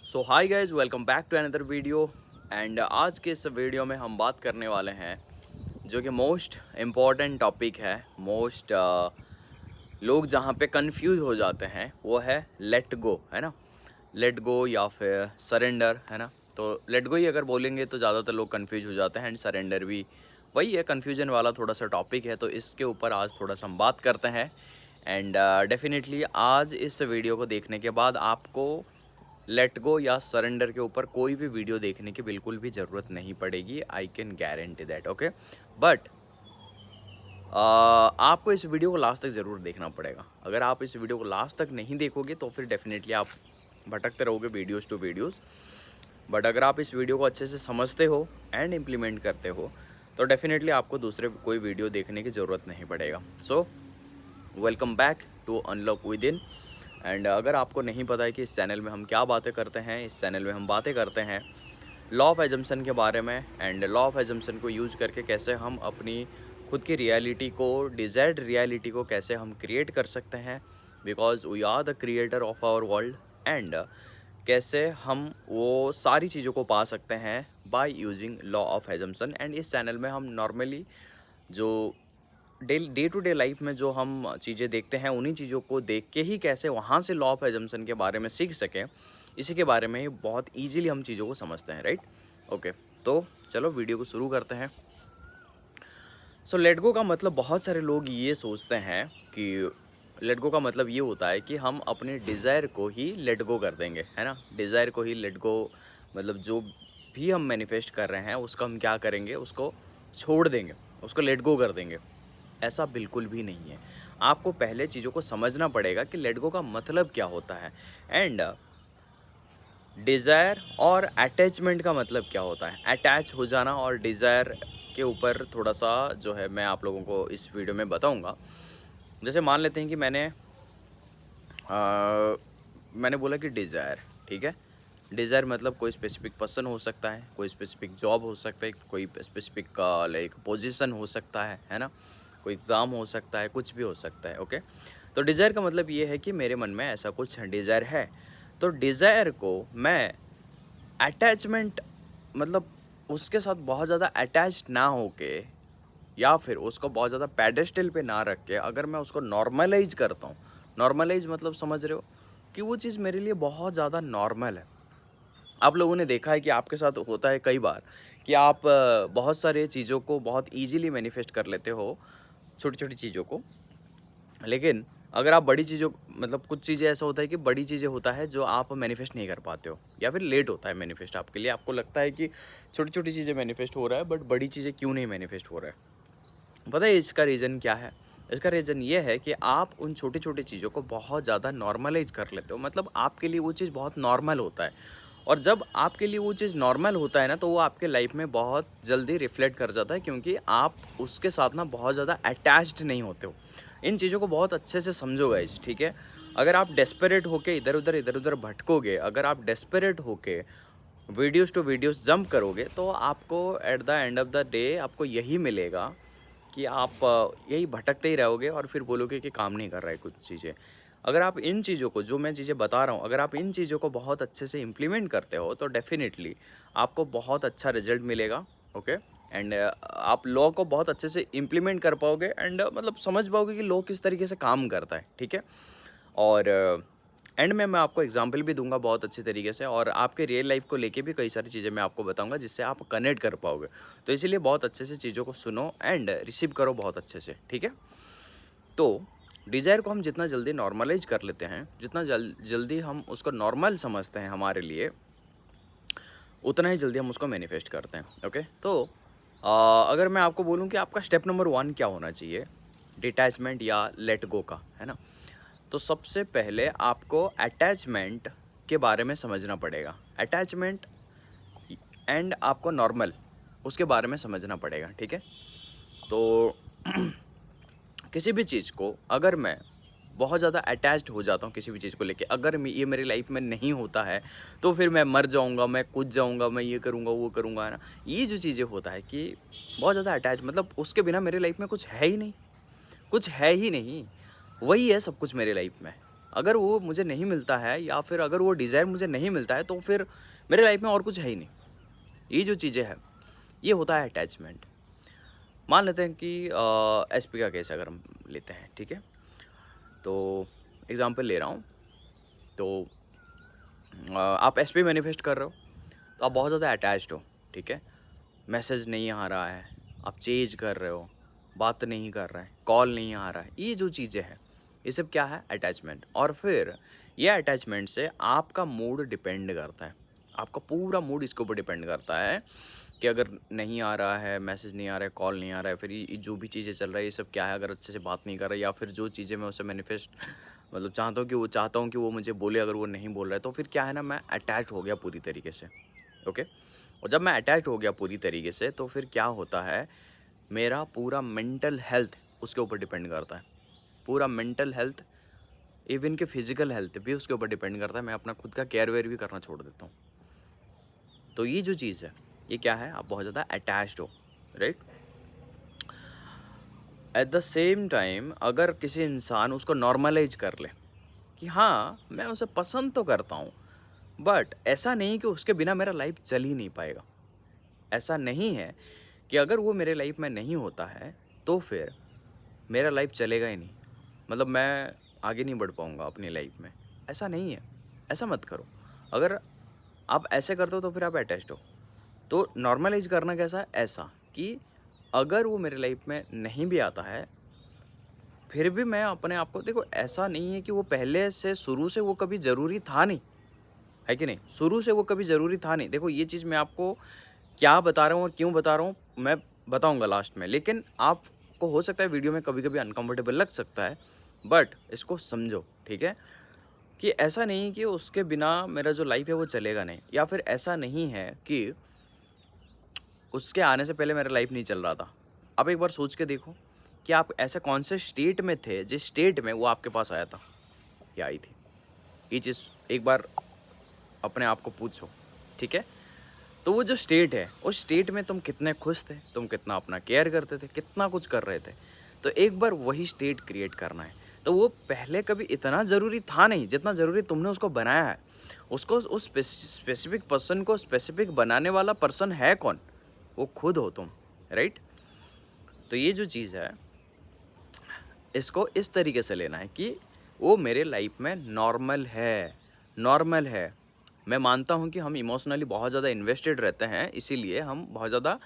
So hi guys, welcome back to another video. And आज के इस वीडियो में हम बात करने वाले हैं जो कि मोस्ट इम्पॉर्टेंट टॉपिक है। मोस्ट लोग जहाँ पे कंफ्यूज हो जाते हैं वो है लेट गो, है ना। लेट गो या फिर सरेंडर, है ना। तो लेट गो ही अगर बोलेंगे तो ज़्यादातर लोग कंफ्यूज हो जाते हैं, एंड सरेंडर भी वही है, कन्फ्यूजन वाला थोड़ा सा टॉपिक है। तो इसके ऊपर आज थोड़ा सा हम बात करते हैं। एंड डेफिनेटली आज इस वीडियो को देखने के बाद आपको लेट गो या सरेंडर के ऊपर कोई भी वीडियो देखने की बिल्कुल भी ज़रूरत नहीं पड़ेगी। I can guarantee that, okay. But आपको इस वीडियो को लास्ट तक ज़रूर देखना पड़ेगा। अगर आप इस वीडियो को लास्ट तक नहीं देखोगे तो फिर डेफिनेटली आप भटकते रहोगे वीडियोज़ टू वीडियोज़। बट अगर आप इस वीडियो को अच्छे से समझते हो एंड इम्प्लीमेंट करते हो तो डेफिनेटली आपको दूसरे कोई वीडियो देखने की ज़रूरत नहीं पड़ेगा। So welcome back to unlock within. And अगर आपको नहीं पता है कि इस चैनल में हम क्या बातें करते हैं, इस चैनल में हम बातें करते हैं लॉ ऑफ एजम्पशन के बारे में। एंड लॉ ऑफ एजम्पशन को यूज़ करके कैसे हम अपनी खुद की रियलिटी को, डिज़ायर्ड रियलिटी को कैसे हम क्रिएट कर सकते हैं, because we are the creator of our world. And कैसे हम वो सारी चीज़ों को पा सकते हैं by using law of assumption. And इस चैनल में हम नॉर्मली जो डे टू डे लाइफ में जो हम चीज़ें देखते हैं उन्हीं चीज़ों को देख के ही कैसे वहाँ से लॉ ऑफ एजम्पशन के बारे में सीख सकें, इसी के बारे में बहुत इजीली हम चीज़ों को समझते हैं, राइट। ओके, तो चलो वीडियो को शुरू करते हैं। सो लेट गो का मतलब बहुत सारे लोग ये सोचते हैं कि लेट गो का मतलब ये होता है कि हम अपने डिज़ायर को ही लेट गो कर देंगे, है ना। डिज़ायर को ही लेट गो मतलब जो भी हम मैनिफेस्ट कर रहे हैं उसको हम क्या करेंगे, उसको छोड़ देंगे, उसको लेट गो कर देंगे। ऐसा बिल्कुल भी नहीं है। आपको पहले चीज़ों को समझना पड़ेगा कि लेट गो का मतलब क्या होता है, एंड डिज़ायर और अटैचमेंट का मतलब क्या होता है। अटैच हो जाना और डिज़ायर के ऊपर थोड़ा सा जो है मैं आप लोगों को इस वीडियो में बताऊंगा। जैसे मान लेते हैं कि मैंने बोला कि डिज़ायर, ठीक है। डिज़ायर मतलब कोई स्पेसिफिक पर्सन हो सकता है, कोई स्पेसिफिक जॉब हो सकता है, कोई स्पेसिफिक लाइक पोजीशन हो सकता है ना। कोई एग्ज़ाम हो सकता है, कुछ भी हो सकता है, ओके। तो डिज़ायर का मतलब ये है कि मेरे मन में ऐसा कुछ डिज़ायर है। तो डिज़ायर को मैं अटैचमेंट मतलब उसके साथ बहुत ज़्यादा अटैच्ड ना होके या फिर उसको बहुत ज़्यादा पेडेस्टल पे ना रख के अगर मैं उसको नॉर्मलाइज करता हूँ, नॉर्मलाइज मतलब समझ रहे हो कि वो चीज़ मेरे लिए बहुत ज़्यादा नॉर्मल है। आप लोगों ने देखा है कि आपके साथ होता है कई बार कि आप बहुत सारे चीज़ों को बहुत ईजीली मैनिफेस्ट कर लेते हो, छोटी छोटी चीज़ों को। लेकिन अगर आप बड़ी चीज़ों मतलब कुछ चीज़ें ऐसा होता है कि बड़ी चीज़ें होता है जो आप मैनिफेस्ट नहीं कर पाते हो, या फिर लेट होता है मैनिफेस्ट आपके लिए। आपको लगता है कि छोटी छोटी चीज़ें मैनिफेस्ट हो रहा है बट बड़ी चीज़ें क्यों नहीं मैनिफेस्ट हो रहा है। पता है इसका रीज़न क्या है? इसका रीज़न ये है कि आप उन छोटी छोटी चीज़ों को बहुत ज़्यादा नॉर्मलाइज कर लेते हो। मतलब आपके लिए वो चीज़ बहुत नॉर्मल होता है, और जब आपके लिए वो चीज़ नॉर्मल होता है ना तो वो आपके लाइफ में बहुत जल्दी रिफ्लेक्ट कर जाता है, क्योंकि आप उसके साथ ना बहुत ज़्यादा अटैच्ड नहीं होते हो। इन चीज़ों को बहुत अच्छे से समझो गाइस, ठीक है। अगर आप डेस्परेट होके इधर उधर भटकोगे, अगर आप डेस्परेट होके वीडियोस टू वीडियोस जंप करोगे तो आपको at the end of the day आपको यही मिलेगा कि आप यही भटकते ही रहोगे और फिर बोलोगे कि काम नहीं कर रहा है कुछ चीज़ें। अगर आप इन चीज़ों को, जो मैं चीज़ें बता रहा हूँ, अगर आप इन चीज़ों को बहुत अच्छे से इम्प्लीमेंट करते हो तो डेफिनेटली आपको बहुत अच्छा रिजल्ट मिलेगा, ओके। एंड आप लॉ को बहुत अच्छे से इम्प्लीमेंट कर पाओगे, एंड मतलब समझ पाओगे कि लॉ किस तरीके से काम करता है, ठीक है। और एंड में मैं आपको एग्जांपल भी दूंगा बहुत अच्छे तरीके से, और आपके रियल लाइफ को लेके भी कई सारी चीज़ें मैं आपको बताऊंगा जिससे आप कनेक्ट कर पाओगे। तो इसीलिए बहुत अच्छे से चीज़ों को सुनो एंड रिसीव करो बहुत अच्छे से, ठीक है। तो डिज़ायर को हम जितना जल्दी नॉर्मलाइज कर लेते हैं, जितना जल्दी हम उसको नॉर्मल समझते हैं हमारे लिए, उतना ही जल्दी हम उसको मैनिफेस्ट करते हैं, ओके। तो अगर मैं आपको बोलूँ कि आपका स्टेप नंबर 1 क्या होना चाहिए डिटैचमेंट या लेट गो का, है ना। तो सबसे पहले आपको अटैचमेंट के बारे में समझना पड़ेगा। अटैचमेंट एंड आपको नॉर्मल उसके बारे में समझना पड़ेगा, ठीक है। तो किसी भी चीज़ को अगर मैं बहुत ज़्यादा अटैच्ड हो जाता हूँ किसी भी चीज़ को लेके, अगर ये मेरी लाइफ में नहीं होता है तो फिर मैं मर जाऊँगा, मैं कूद जाऊँगा, मैं ये करूँगा वो करूँगा, है ना। ये जो चीज़ें होता है कि बहुत ज़्यादा अटैच, मतलब उसके बिना मेरे लाइफ में कुछ है ही नहीं, कुछ है ही नहीं, वही है सब कुछ मेरे लाइफ में। अगर वो मुझे नहीं मिलता है या फिर अगर वो डिज़ायर मुझे नहीं मिलता है तो फिर मेरे लाइफ में और कुछ है ही नहीं। ये जो चीज़ें हैं ये होता है अटैचमेंट। मान लेते हैं कि एसपी का केस अगर हम लेते हैं, ठीक है, तो एग्जांपल ले रहा हूँ। तो आप एसपी मैनिफेस्ट कर रहे हो तो आप बहुत ज़्यादा अटैच्ड हो, ठीक है, मैसेज नहीं आ रहा है, आप चेज कर रहे हो, बात नहीं कर रहे हैं, कॉल नहीं आ रहा है, ये जो चीज़ें हैं ये सब क्या है, अटैचमेंट। और फिर ये अटैचमेंट से आपका मूड डिपेंड करता है, आपका पूरा मूड इसके ऊपर डिपेंड करता है कि अगर नहीं आ रहा है, मैसेज नहीं आ रहा है, कॉल नहीं आ रहा है, फिर ये जो भी चीज़ें चल रहा है ये सब क्या है, अगर अच्छे से बात नहीं कर रहा है या फिर जो चीज़ें मैं उसे मैनिफेस्ट मतलब चाहता हूँ कि वो मुझे बोले, अगर वो नहीं बोल रहा है तो फिर क्या है ना, मैं अटैच हो गया पूरी तरीके से। ओके, और जब मैं अटैच हो गया पूरी तरीके से तो फिर क्या होता है, मेरा पूरा मेंटल हेल्थ उसके ऊपर डिपेंड करता है, पूरा मेंटल हेल्थ, इवन कि फिजिकल हेल्थ भी उसके ऊपर डिपेंड करता है। मैं अपना खुद का केयर वेयर भी करना छोड़ देता हूँ। तो ये जो चीज़ है ये क्या है, आप बहुत ज़्यादा अटैच्ड हो, right. At the same time अगर किसी इंसान उसको नॉर्मलाइज कर ले कि हाँ मैं उसे पसंद तो करता हूँ, बट ऐसा नहीं कि उसके बिना मेरा लाइफ चल ही नहीं पाएगा। ऐसा नहीं है कि अगर वो मेरे लाइफ में नहीं होता है तो फिर मेरा लाइफ चलेगा ही नहीं, मतलब मैं आगे नहीं बढ़ पाऊँगा अपनी लाइफ में। ऐसा नहीं है, ऐसा मत करो। अगर आप ऐसे करते हो तो फिर आप अटैच्ड हो। तो नॉर्मलाइज करना कैसा है, ऐसा कि अगर वो मेरे लाइफ में नहीं भी आता है फिर भी मैं अपने आप को, देखो ऐसा नहीं है कि वो पहले से शुरू से वो कभी ज़रूरी था नहीं, है कि नहीं, शुरू से वो कभी ज़रूरी था नहीं। देखो ये चीज़ मैं आपको क्या बता रहा हूँ और क्यों बता रहा हूँ मैं बताऊँगा लास्ट में, लेकिन आपको हो सकता है वीडियो में कभी कभी अनकम्फर्टेबल लग सकता है, बट इसको समझो, ठीक है, कि ऐसा नहीं कि उसके बिना मेरा जो लाइफ है वो चलेगा नहीं, या फिर ऐसा नहीं है कि उसके आने से पहले मेरा लाइफ नहीं चल रहा था। आप एक बार सोच के देखो कि आप ऐसे कौन से स्टेट में थे जिस स्टेट में वो आपके पास आया था या आई थी। ये चीज़ एक बार अपने आप को पूछो, ठीक है। तो वो जो स्टेट है उस स्टेट में तुम कितने खुश थे, तुम कितना अपना केयर करते थे, कितना कुछ कर रहे थे, तो एक बार वही स्टेट क्रिएट करना है। तो वो पहले कभी इतना ज़रूरी था नहीं जितना ज़रूरी तुमने उसको बनाया है। उसको उस स्पेसिफिक पर्सन को स्पेसिफिक बनाने वाला पर्सन है कौन, वो खुद हो तुम, राइट। तो ये जो चीज़ है इसको इस तरीके से लेना है कि वो मेरे लाइफ में नॉर्मल है, नॉर्मल है। मैं मानता हूँ कि हम इमोशनली बहुत ज़्यादा इन्वेस्टेड रहते हैं, इसीलिए हम बहुत ज़्यादा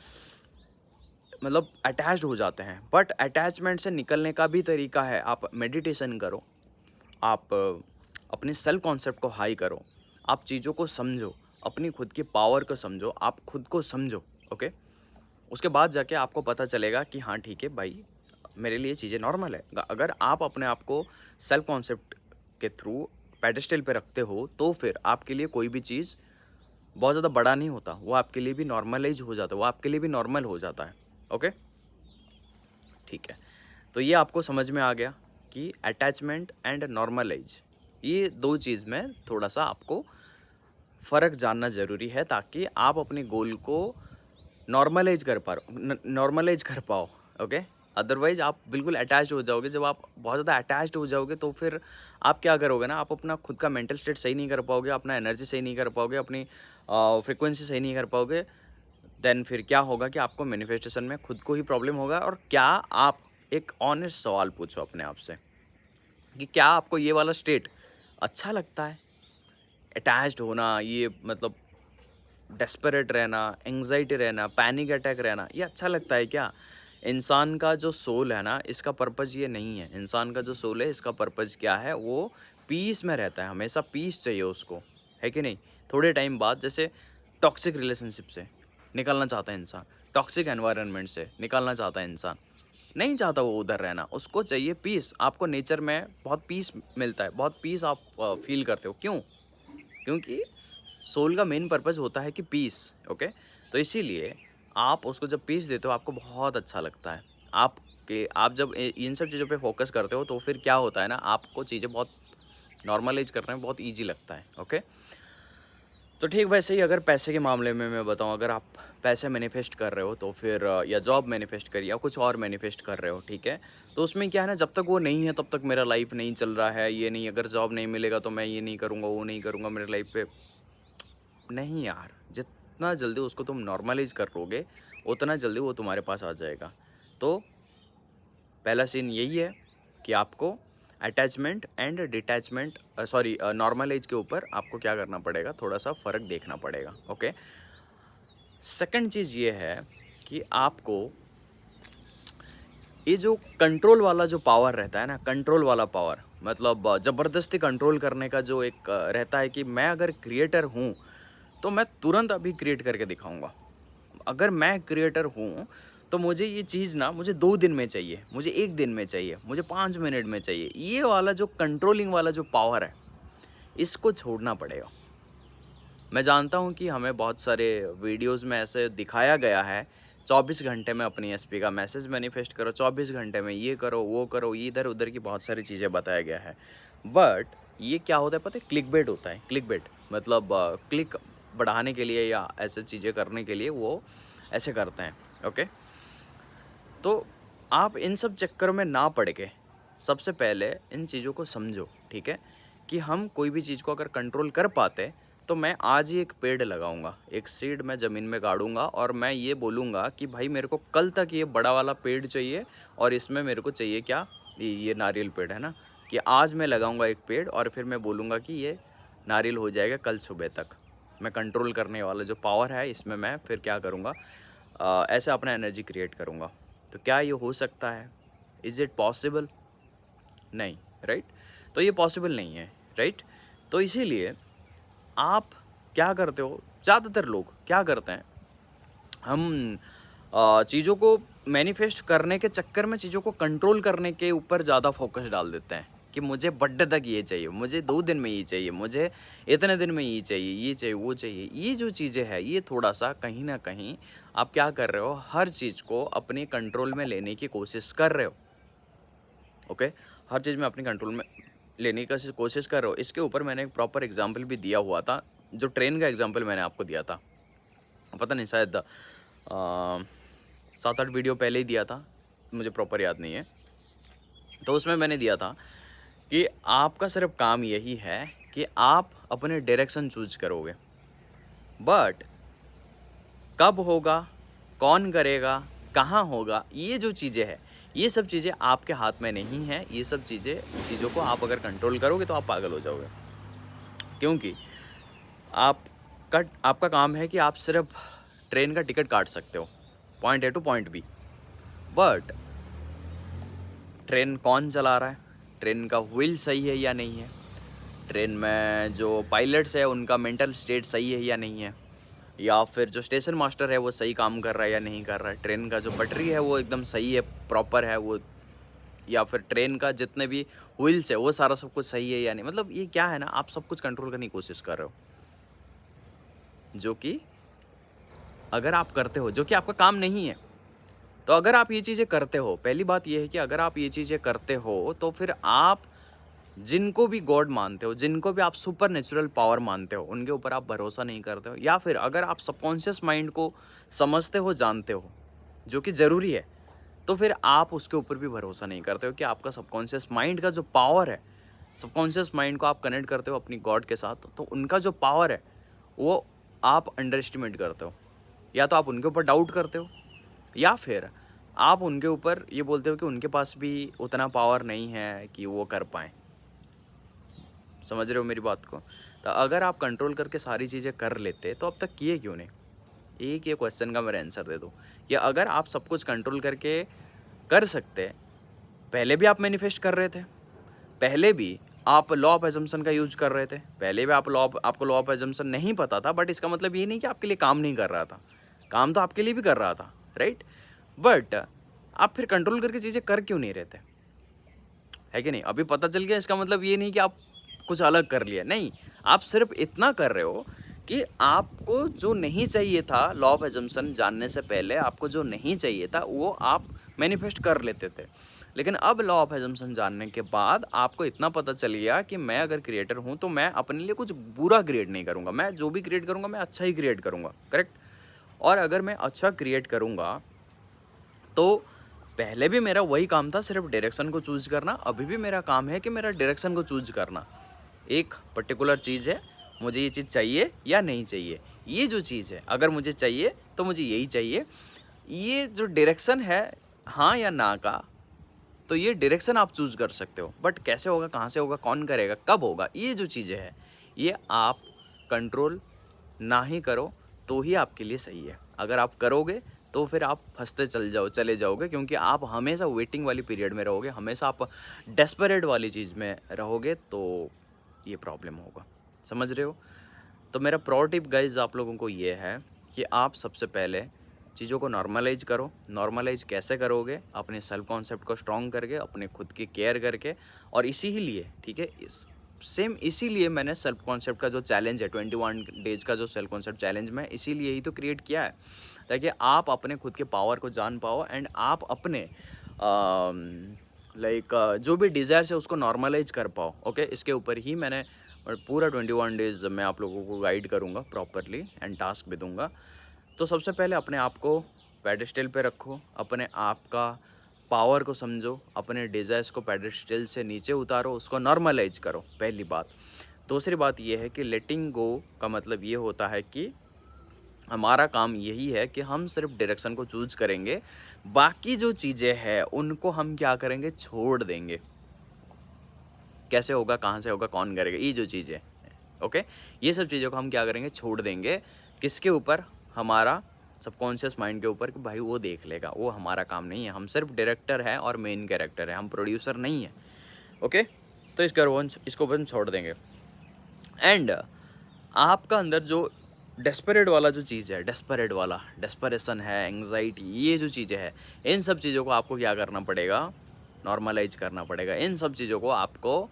मतलब अटैच्ड हो जाते हैं, बट अटैचमेंट से निकलने का भी तरीका है। आप मेडिटेशन करो, आप अपने सेल्फ कॉन्सेप्ट को हाई करो, आप चीज़ों को समझो, अपनी खुद की पावर को समझो, आप खुद को समझो, ओके। उसके बाद जाके आपको पता चलेगा कि हाँ ठीक है भाई, मेरे लिए चीज़ें नॉर्मल है। अगर आप अपने आप को सेल्फ कॉन्सेप्ट के थ्रू पेडेस्टल पे रखते हो तो फिर आपके लिए कोई भी चीज़ बहुत ज़्यादा बड़ा नहीं होता, वो आपके लिए भी नॉर्मलाइज हो जाता है, वो आपके लिए भी नॉर्मल हो जाता है, ओके, ठीक है। तो ये आपको समझ में आ गया कि अटैचमेंट एंड नॉर्मलाइज, ये दो चीज़ में थोड़ा सा आपको फ़र्क जानना ज़रूरी है ताकि आप अपने गोल को नॉर्मलाइज कर पाओ, ओके। अदरवाइज आप बिल्कुल अटैच हो जाओगे। जब आप बहुत ज़्यादा अटैच्ड हो जाओगे तो फिर आप क्या करोगे ना, आप अपना खुद का मेंटल स्टेट सही नहीं कर पाओगे, अपना एनर्जी सही नहीं कर पाओगे, अपनी फ्रिक्वेंसी सही नहीं कर पाओगे। देन फिर क्या होगा कि आपको मैनिफेस्टेशन में खुद को ही प्रॉब्लम होगा। और क्या आप एक ऑनेस्ट सवाल पूछो अपने आप से कि क्या आपको ये वाला स्टेट अच्छा लगता है, अटैच्ड होना, ये मतलब डेस्परेट रहना, एंग्जाइटी रहना, पैनिक अटैक रहना, ये अच्छा लगता है क्या? इंसान का जो सोल है ना, इसका पर्पज़ ये नहीं है। इंसान का जो सोल है इसका पर्पज़ क्या है, वो पीस में रहता है, हमेशा पीस चाहिए उसको, है कि नहीं। थोड़े टाइम बाद जैसे टॉक्सिक रिलेशनशिप से निकलना चाहता है इंसान, टॉक्सिक एनवायरनमेंट से निकलना चाहता है इंसान, नहीं चाहता वो उधर रहना, उसको चाहिए पीस। आपको नेचर में बहुत पीस मिलता है, बहुत पीस आप फील करते हो, क्यों? क्योंकि सोल का मेन पर्पस होता है कि पीस, ओके। तो इसीलिए आप उसको जब पीस देते हो आपको बहुत अच्छा लगता है। आप जब इन सब चीज़ों पे फोकस करते हो तो फिर क्या होता है ना, आपको चीज़ें बहुत नॉर्मलाइज करने में बहुत ईजी लगता है, ओके। तो ठीक वैसे ही अगर पैसे के मामले में मैं बताऊँ, अगर आप पैसे मैनिफेस्ट कर रहे हो तो फिर या जॉब मैनिफेस्ट करिए या कुछ और मैनिफेस्ट कर रहे हो, ठीक है। तो उसमें क्या है ना, जब तक वो नहीं है तब तक मेरा लाइफ नहीं चल रहा है, ये नहीं, अगर जॉब नहीं मिलेगा तो मैं ये नहीं करूँगा, वो नहीं करूँगा मेरे लाइफ पे। नहीं यार, जितना जल्दी उसको तुम नॉर्मलाइज कर लोगे उतना जल्दी वो तुम्हारे पास आ जाएगा। तो पहला सीन यही है कि आपको अटैचमेंट एंड डिटैचमेंट नॉर्मलाइज के ऊपर आपको क्या करना पड़ेगा, थोड़ा सा फ़र्क देखना पड़ेगा। ओके, सेकंड चीज़ ये है कि आपको ये जो कंट्रोल वाला जो पावर रहता है ना, कंट्रोल वाला पावर मतलब ज़बरदस्ती कंट्रोल करने का जो एक रहता है कि मैं अगर क्रिएटर हूँ तो मैं तुरंत अभी क्रिएट करके दिखाऊंगा। अगर मैं क्रिएटर हूँ तो मुझे ये चीज़ ना, मुझे 2 दिन में चाहिए, मुझे 1 दिन में चाहिए, मुझे 5 मिनट में चाहिए। ये वाला जो कंट्रोलिंग वाला जो पावर है, इसको छोड़ना पड़ेगा। मैं जानता हूँ कि हमें बहुत सारे वीडियोज़ में ऐसे दिखाया गया है, 24 घंटे में अपनी एसपी का मैसेज मैनिफेस्ट करो, 24 घंटे में ये करो, वो करो, इधर उधर की बहुत सारी चीज़ें बताया गया है। बट ये क्या होता है पता है? क्लिकबेट होता है। क्लिकबेट मतलब क्लिक बढ़ाने के लिए या ऐसे चीज़ें करने के लिए वो ऐसे करते हैं। ओके, तो आप इन सब चक्करों में ना पड़ के सबसे पहले इन चीज़ों को समझो, ठीक है, कि हम कोई भी चीज़ को अगर कंट्रोल कर पाते तो मैं आज ही एक पेड़ लगाऊंगा, एक सीड मैं ज़मीन में गाड़ूंगा और मैं ये बोलूँगा कि भाई मेरे को कल तक ये बड़ा वाला पेड़ चाहिए और इसमें मेरे को चाहिए क्या, ये नारियल पेड़ है ना, कि आज मैं लगाऊंगा एक पेड़ और फिर मैं बोलूँगा कि ये नारियल हो जाएगा कल सुबह तक। मैं कंट्रोल करने वाला जो पावर है इसमें मैं फिर क्या करूँगा, ऐसे अपना एनर्जी क्रिएट करूँगा। तो क्या ये हो सकता है? Is it possible? नहीं, राइट? तो ये पॉसिबल नहीं है, राइट? तो इसीलिए आप क्या करते हो, ज़्यादातर लोग क्या करते हैं, हम चीज़ों को मैनिफेस्ट करने के चक्कर में चीज़ों को कंट्रोल करने के ऊपर ज़्यादा फोकस डाल देते हैं कि मुझे बर्थडे तक ये चाहिए, मुझे 2 दिन में ये चाहिए, मुझे इतने दिन में ये चाहिए, वो चाहिए। ये जो चीज़ें हैं ये थोड़ा सा कहीं ना कहीं आप क्या कर रहे हो, हर चीज़ को अपने कंट्रोल में लेने की कोशिश कर रहे हो। ओके, हर चीज़ में अपने कंट्रोल में लेने की कोशिश कर रहे हो। इसके ऊपर मैंने एक प्रॉपर एग्जाम्पल भी दिया हुआ था, जो ट्रेन का एग्जाम्पल मैंने आपको दिया था, पता नहीं शायद 7-8 वीडियो पहले ही दिया था, मुझे प्रॉपर याद नहीं है। तो उसमें मैंने दिया था कि आपका सिर्फ काम यही है कि आप अपने डायरेक्शन चूज करोगे, बट कब होगा, कौन करेगा, कहाँ होगा, ये जो चीज़ें हैं ये सब चीज़ें आपके हाथ में नहीं है। ये सब चीज़ों को आप अगर कंट्रोल करोगे तो आप पागल हो जाओगे, क्योंकि आपका काम है कि आप सिर्फ ट्रेन का टिकट काट सकते हो point A to point B, but train कौन चला रहा है, ट्रेन का व्हील सही है या नहीं है, ट्रेन में जो पायलट्स है उनका मेंटल स्टेट सही है या नहीं है, या फिर जो स्टेशन मास्टर है वो सही काम कर रहा है या नहीं कर रहा है, ट्रेन का जो पटरी है वो एकदम सही है, प्रॉपर है वो, या फिर ट्रेन का जितने भी व्हील्स है वो सारा सब कुछ सही है या नहीं। मतलब ये क्या है ना, आप सब कुछ कंट्रोल करने की कोशिश कर रहे हो, जो कि अगर आप करते हो, जो कि आपका काम नहीं है। तो अगर आप ये चीज़ें करते हो, पहली बात ये है कि अगर आप ये चीज़ें करते हो तो फिर आप जिनको भी गॉड मानते हो, जिनको भी आप सुपर नेचुरल पावर मानते हो, उनके ऊपर आप भरोसा नहीं करते हो, या फिर अगर आप सबकॉन्शियस माइंड को समझते हो, जानते हो, जो कि ज़रूरी है, तो फिर आप उसके ऊपर भी भरोसा नहीं करते हो कि आपका सबकॉन्शियस माइंड का जो पावर है, सबकॉन्शियस माइंड को आप कनेक्ट करते हो अपनी गॉड के साथ, तो उनका जो पावर है वो आप अंडर एस्टिमेट करते हो, या तो आप उनके ऊपर डाउट करते हो, या फिर आप उनके ऊपर ये बोलते हो कि उनके पास भी उतना पावर नहीं है कि वो कर पाएँ। समझ रहे हो मेरी बात को? तो अगर आप कंट्रोल करके सारी चीज़ें कर लेते तो अब तक किए क्यों नहीं? एक ये क्वेश्चन का मेरा आंसर दे दो कि अगर आप सब कुछ कंट्रोल करके कर सकते, पहले भी आप मैनिफेस्ट कर रहे थे, पहले भी आप लॉ ऑफ एजम्पशन का यूज कर रहे थे, पहले भी आपको लॉ ऑफ एजम्पशन नहीं पता था, बट इसका मतलब ये नहीं कि आपके लिए काम नहीं कर रहा था, काम तो आपके लिए भी कर रहा था, राइट? बट आप फिर कंट्रोल करके चीज़ें कर क्यों नहीं रहते? है कि नहीं? अभी पता चल गया, इसका मतलब ये नहीं कि आप कुछ अलग कर लिया, नहीं, आप सिर्फ इतना कर रहे हो कि आपको जो नहीं चाहिए था, लॉ ऑफ एजम्पशन जानने से पहले आपको जो नहीं चाहिए था वो आप मैनिफेस्ट कर लेते थे। लेकिन अब लॉ ऑफ एजम्पशन जानने के बाद आपको इतना पता चल गया कि मैं अगर क्रिएटर हूँ तो मैं अपने लिए कुछ बुरा क्रिएट नहीं करूँगा, मैं जो भी क्रिएट करूँगा मैं अच्छा ही क्रिएट करूँगा, करेक्ट। और अगर मैं अच्छा क्रिएट करूँगा तो पहले भी मेरा वही काम था, सिर्फ डायरेक्शन को चूज करना, अभी भी मेरा काम है कि मेरा डायरेक्शन को चूज करना। एक पर्टिकुलर चीज़ है, मुझे ये चीज़ चाहिए या नहीं चाहिए, ये जो चीज़ है अगर मुझे चाहिए तो मुझे यही चाहिए। ये जो डायरेक्शन है हाँ या ना का, तो ये डायरेक्शन आप चूज़ कर सकते हो, बट कैसे होगा, कहाँ से होगा, कौन करेगा, कब होगा, ये जो चीज़ें हैं ये आप कंट्रोल ना ही करो तो ही आपके लिए सही है। अगर आप करोगे तो फिर आप फंसते चले जाओगे, क्योंकि आप हमेशा वेटिंग वाली पीरियड में रहोगे, हमेशा आप डेस्परेट वाली चीज़ में रहोगे, तो ये प्रॉब्लम होगा। समझ रहे हो? तो मेरा प्रो टिप गाइज आप लोगों को ये है कि आप सबसे पहले चीज़ों को नॉर्मलाइज करो। नॉर्मलाइज कैसे करोगे? अपने सेल्फ कॉन्सेप्ट को स्ट्रॉन्ग करके, अपने खुद की केयर करके, और इसीलिए, ठीक है, इसीलिए मैंने सेल्फ कॉन्सेप्ट का जो चैलेंज है 21 डेज का जो सेल्फ कॉन्सेप्ट चैलेंज मैं इसीलिए ही तो क्रिएट किया है, ताकि आप अपने खुद के पावर को जान पाओ एंड आप अपने जो भी डिज़ायर्स है उसको नॉर्मलाइज कर पाओ। ओके, इसके ऊपर ही मैंने पूरा 21 डेज़ मैं आप लोगों को गाइड करूँगा प्रॉपरली एंड टास्क भी दूँगा। तो सबसे पहले अपने आप को पेडेस्टल पे रखो, अपने आप का पावर को समझो, अपने डिज़ायर्स को पेडेस्टल से नीचे उतारो, उसको नॉर्मलाइज करो, पहली बात। दूसरी बात ये है कि लेटिंग गो का मतलब ये होता है कि हमारा काम यही है कि हम सिर्फ डायरेक्शन को चूज करेंगे, बाकी जो चीज़ें हैं उनको हम क्या करेंगे, छोड़ देंगे। कैसे होगा, कहाँ से होगा, कौन करेगा, ये जो चीज़ें, ओके, ये सब चीज़ों को हम क्या करेंगे, छोड़ देंगे। किसके ऊपर? हमारा सबकॉन्शियस माइंड के ऊपर, कि भाई वो देख लेगा, वो हमारा काम नहीं है, हम सिर्फ डायरेक्टर है और मेन कैरेक्टर है, हम प्रोड्यूसर नहीं है। ओके, तो इसको अपन छोड़ देंगे। एंड आपका अंदर जो डेस्परेट वाला जो चीज़ है, डेस्परेशन है, एंग्जाइटी, ये जो चीज़ें हैं, इन सब चीज़ों को आपको क्या करना पड़ेगा, नॉर्मलाइज करना पड़ेगा। इन सब चीज़ों को आपको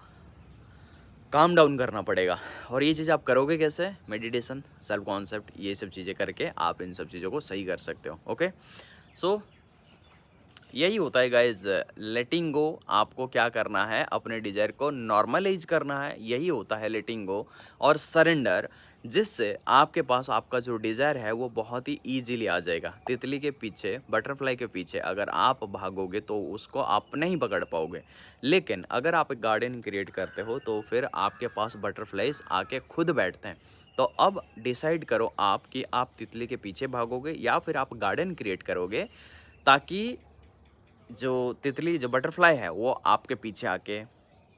काम डाउन करना पड़ेगा। और ये चीज़ आप करोगे कैसे? मेडिटेशन, सेल्फ कॉन्सेप्ट, ये सब चीज़ें करके आप इन सब चीज़ों को सही कर सकते हो। ओके, सो यही होता है गाइज, लेटिंग गो। आपको क्या करना है, अपने डिजायर को नॉर्मलाइज करना है, यही होता है लेटिंग गो। और सरेंडर, जिससे आपके पास आपका जो डिज़ायर है वो बहुत ही ईजीली आ जाएगा। तितली के पीछे, बटरफ्लाई के पीछे अगर आप भागोगे तो उसको आप नहीं पकड़ पाओगे, लेकिन अगर आप एक गार्डन क्रिएट करते हो तो फिर आपके पास बटरफ्लाइज आके खुद बैठते हैं। तो अब डिसाइड करो आप कि आप तितली के पीछे भागोगे या फिर आप गार्डन क्रिएट करोगे, ताकि जो तितली, जो बटरफ्लाई है, वो आपके पीछे आके,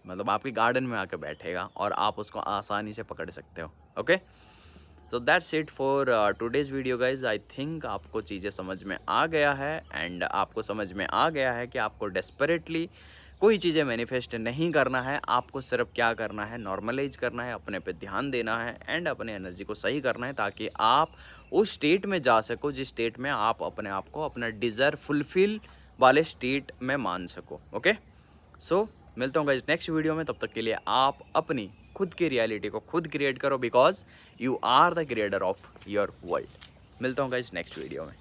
मतलब आपके गार्डन में आके बैठेगा और आप उसको आसानी से पकड़ सकते हो। ओके, तो that's it for today's video guys. I think आपको चीज़ें समझ में आ गया है एंड आपको समझ में आ गया है कि आपको डेस्परेटली कोई चीज़ें मैनिफेस्ट नहीं करना है, आपको सिर्फ क्या करना है, नॉर्मलाइज करना है, अपने पे ध्यान देना है एंड अपने एनर्जी को सही करना है, ताकि आप उस स्टेट में जा सको जिस स्टेट में आप अपने आप को अपना डिज़ायर फुलफिल वाले स्टेट में मान सको। ओके, सो मिलता हूँ गाइज नेक्स्ट वीडियो में। तब तक के लिए आप अपनी खुद की रियलिटी को खुद क्रिएट करो, because you are the creator of your world. मिलता हूँ गाइज नेक्स्ट वीडियो में।